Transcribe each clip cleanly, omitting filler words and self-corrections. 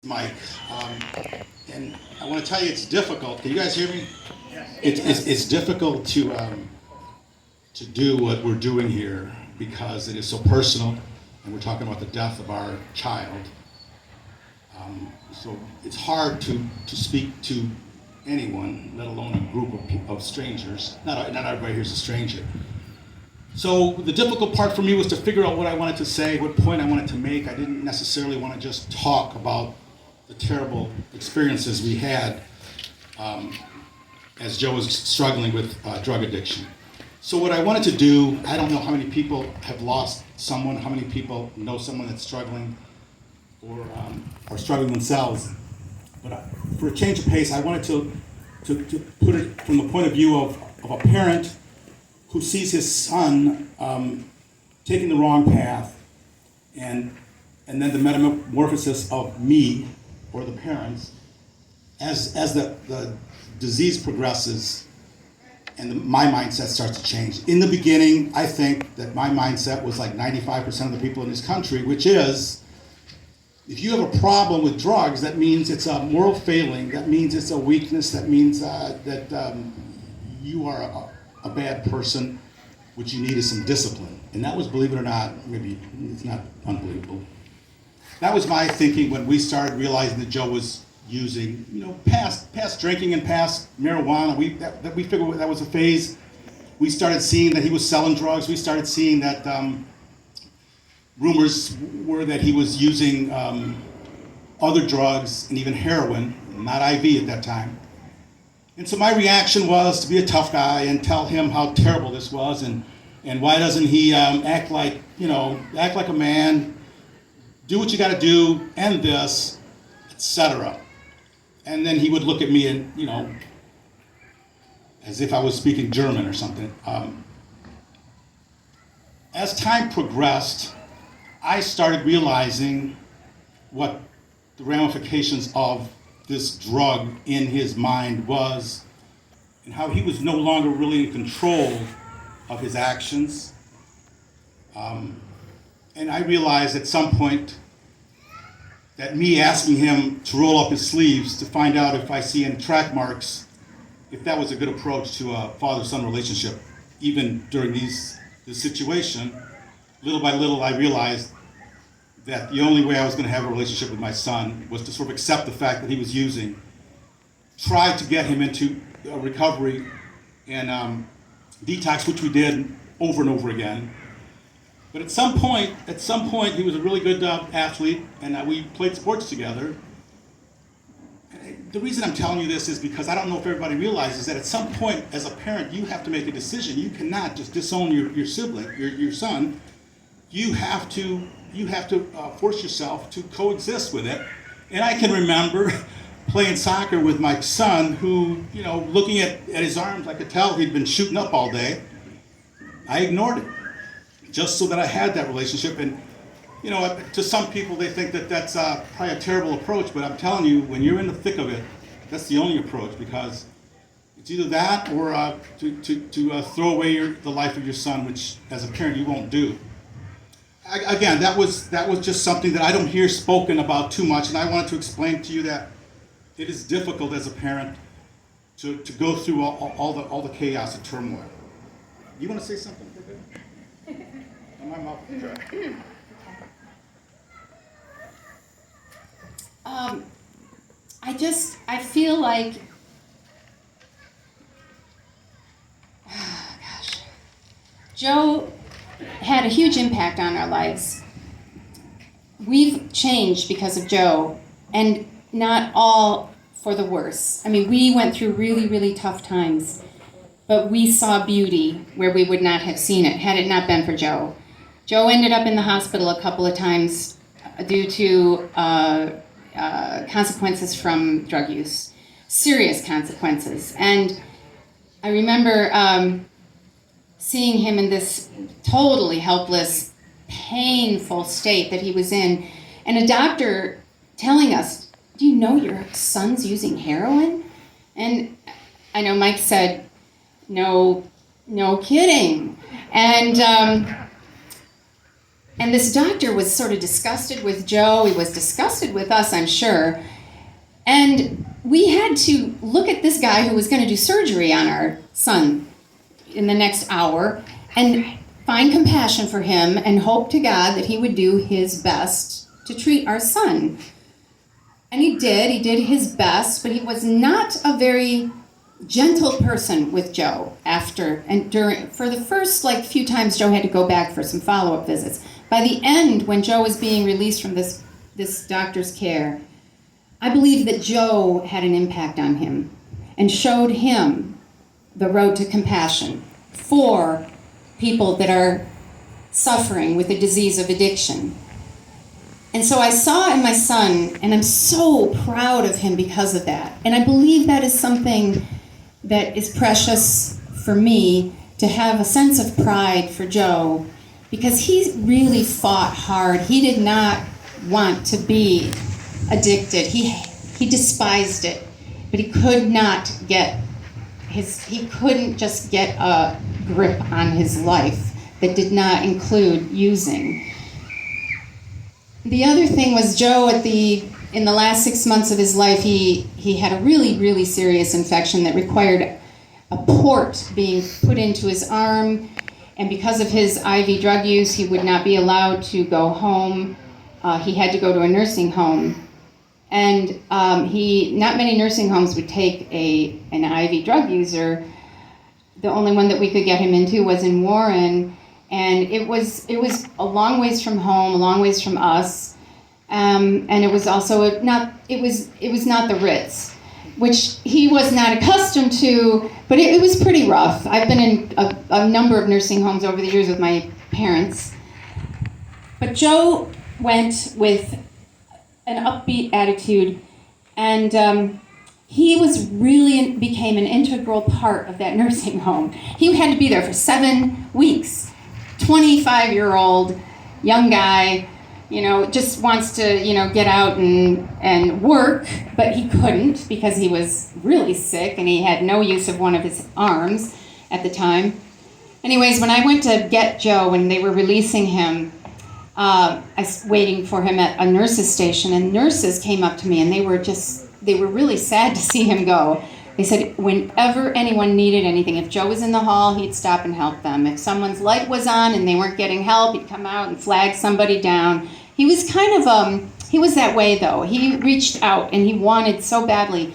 Mike, and I want to tell you it's difficult. Can you guys hear me? It's difficult to do what we're doing here because it is so personal, and we're talking about the death of our child. So it's hard to speak to anyone, let alone a group of strangers. Not everybody here's a stranger. So the difficult part for me was to figure out what I wanted to say, what point I wanted to make. I didn't necessarily want to just talk about the terrible experiences we had as Joe was struggling with drug addiction. So what I wanted to do, I don't know how many people have lost someone, how many people know someone that's struggling or struggling themselves. But for a change of pace, I wanted to put it from the point of view of a parent who sees his son taking the wrong path, and then the metamorphosis of me or the parents as the disease progresses and my mindset starts to change. In the beginning, I think that my mindset was like 95% of the people in this country, which is, if you have a problem with drugs, that means it's a moral failing, that means it's a weakness, that means that you are a bad person. What you need is some discipline. And that was, believe it or not, maybe it's not unbelievable. That was my thinking when we started realizing that Joe was using, past drinking and past marijuana. We figured that was a phase. We started seeing that he was selling drugs. We started seeing that rumors were that he was using other drugs and even heroin, not IV at that time. And so my reaction was to be a tough guy and tell him how terrible this was, and why doesn't he act like a man, do what you got to do, end this, etc. And then he would look at me and as if I was speaking German or something. As time progressed, I started realizing what the ramifications of this drug in his mind was, and how he was no longer really in control of his actions. And I realized at some point that me asking him to roll up his sleeves to find out if I see any track marks, if that was a good approach to a father-son relationship, even during this situation. Little by little, I realized that the only way I was going to have a relationship with my son was to sort of accept the fact that he was using, try to get him into a recovery and detox, which we did over and over again. But at some point, he was a really good athlete, and we played sports together. The reason I'm telling you this is because I don't know if everybody realizes that at some point, as a parent, you have to make a decision. You cannot just disown your sibling, your son. You have to force yourself to coexist with it. And I can remember playing soccer with my son who, looking at his arms, I could tell he'd been shooting up all day. I ignored it just so that I had that relationship. And, to some people, they think that that's probably a terrible approach, but I'm telling you, when you're in the thick of it, that's the only approach, because it's either that or to throw away the life of your son, which as a parent you won't do. Again, that was just something that I don't hear spoken about too much, and I wanted to explain to you that it is difficult as a parent to go through all the chaos and turmoil. You want to say something? My mouth is dry. I feel like, Joe had a huge impact on our lives. We've changed because of Joe, and not all for the worse. I mean, we went through really, really tough times, but we saw beauty where we would not have seen it had it not been for Joe. Joe ended up in the hospital a couple of times due to consequences from drug use, serious consequences. And I remember seeing him in this totally helpless, painful state that he was in, and a doctor telling us, "Do you know your son's using heroin?" And I know Mike said, "No kidding." And And this doctor was sort of disgusted with Joe. He was disgusted with us, I'm sure. And we had to look at this guy who was going to do surgery on our son in the next hour and find compassion for him and hope to God that he would do his best to treat our son. And he did his best, but he was not a very gentle person with Joe after and during. For the first few times Joe had to go back for some follow-up visits. By the end, when Joe was being released from this doctor's care, I believe that Joe had an impact on him and showed him the road to compassion for people that are suffering with the disease of addiction. And so I saw in my son, and I'm so proud of him because of that. And I believe that is something that is precious for me, to have a sense of pride for Joe, because he really fought hard. He did not want to be addicted. He despised it, but he couldn't just get a grip on his life that did not include using. The other thing was Joe, in the last 6 months of his life, he had a really, really serious infection that required a port being put into his arm, and because of his IV drug use, he would not be allowed to go home. He had to go to a nursing home. And not many nursing homes would take an IV drug user. The only one that we could get him into was in Warren, and it was a long ways from home, a long ways from us, and it was also not the Ritz, which he was not accustomed to, but it was pretty rough. I've been in a number of nursing homes over the years with my parents, but Joe went with an upbeat attitude, and he became an integral part of that nursing home. He had to be there for 7 weeks. 25-year-old young guy, just wants to, get out and work, but he couldn't because he was really sick and he had no use of one of his arms at the time. Anyways, when I went to get Joe, when they were releasing him, I was waiting for him at a nurse's station, and nurses came up to me, and they were really sad to see him go. They said whenever anyone needed anything, if Joe was in the hall, he'd stop and help them. If someone's light was on and they weren't getting help, he'd come out and flag somebody down. He was he was that way though. He reached out and he wanted so badly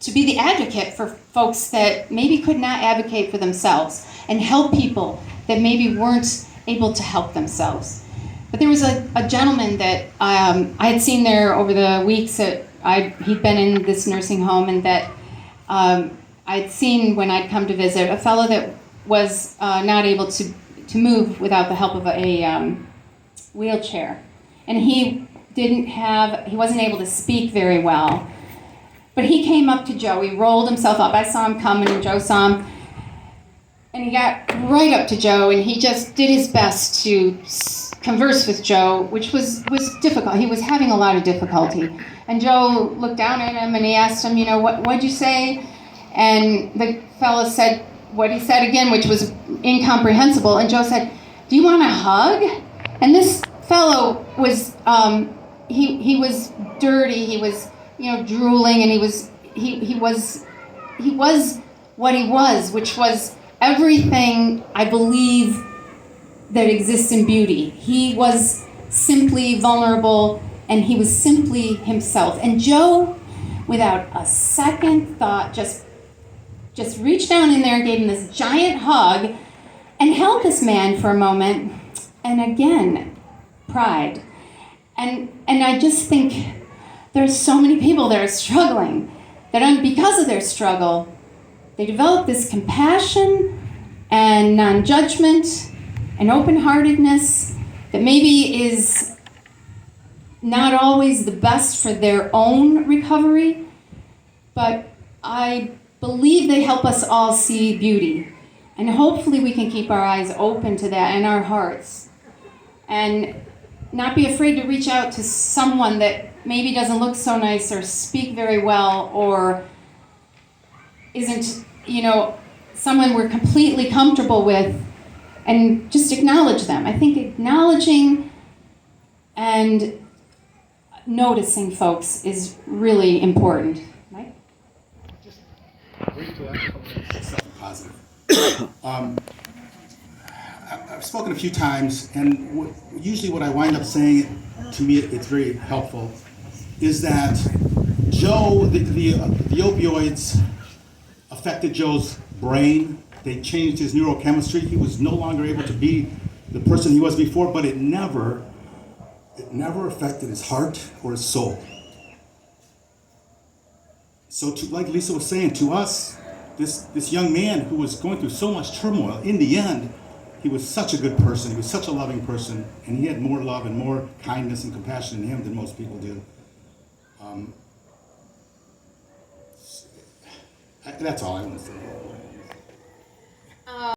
to be the advocate for folks that maybe could not advocate for themselves and help people that maybe weren't able to help themselves. But there was a gentleman that I had seen there over the weeks that he'd been in this nursing home, and that I'd seen when I'd come to visit, a fellow that was not able to move without the help of a wheelchair. And he wasn't able to speak very well. But he came up to Joe, he rolled himself up. I saw him coming and Joe saw him. And he got right up to Joe and he just did his best to converse with Joe, which was difficult. He was having a lot of difficulty. And Joe looked down at him and he asked him, what'd you say? And the fellow said what he said again, which was incomprehensible. And Joe said, do you want a hug? And this fellow was, he was dirty, he was, drooling, and he was what he was, which was everything I believe that exists in beauty. He was simply vulnerable, and he was simply himself. And Joe, without a second thought, just reached down in there and gave him this giant hug and held this man for a moment. And again, pride. And I just think there's so many people that are struggling, that because of their struggle, they develop this compassion and non-judgment and open-heartedness that maybe is not always the best for their own recovery, but I believe they help us all see beauty. And hopefully we can keep our eyes open to that and our hearts, and not be afraid to reach out to someone that maybe doesn't look so nice or speak very well, or isn't, someone we're completely comfortable with, and just acknowledge them. I think acknowledging And noticing folks is really important. Mike? Something positive. I've spoken a few times, and usually what I wind up saying, to me it's very helpful, is that Joe, the opioids affected Joe's brain. They changed his neurochemistry. He was no longer able to be the person he was before, but it never affected his heart or his soul. So like Lisa was saying, to us, this young man who was going through so much turmoil, in the end, he was such a good person, he was such a loving person, and he had more love and more kindness and compassion in him than most people do. That's all I want to say.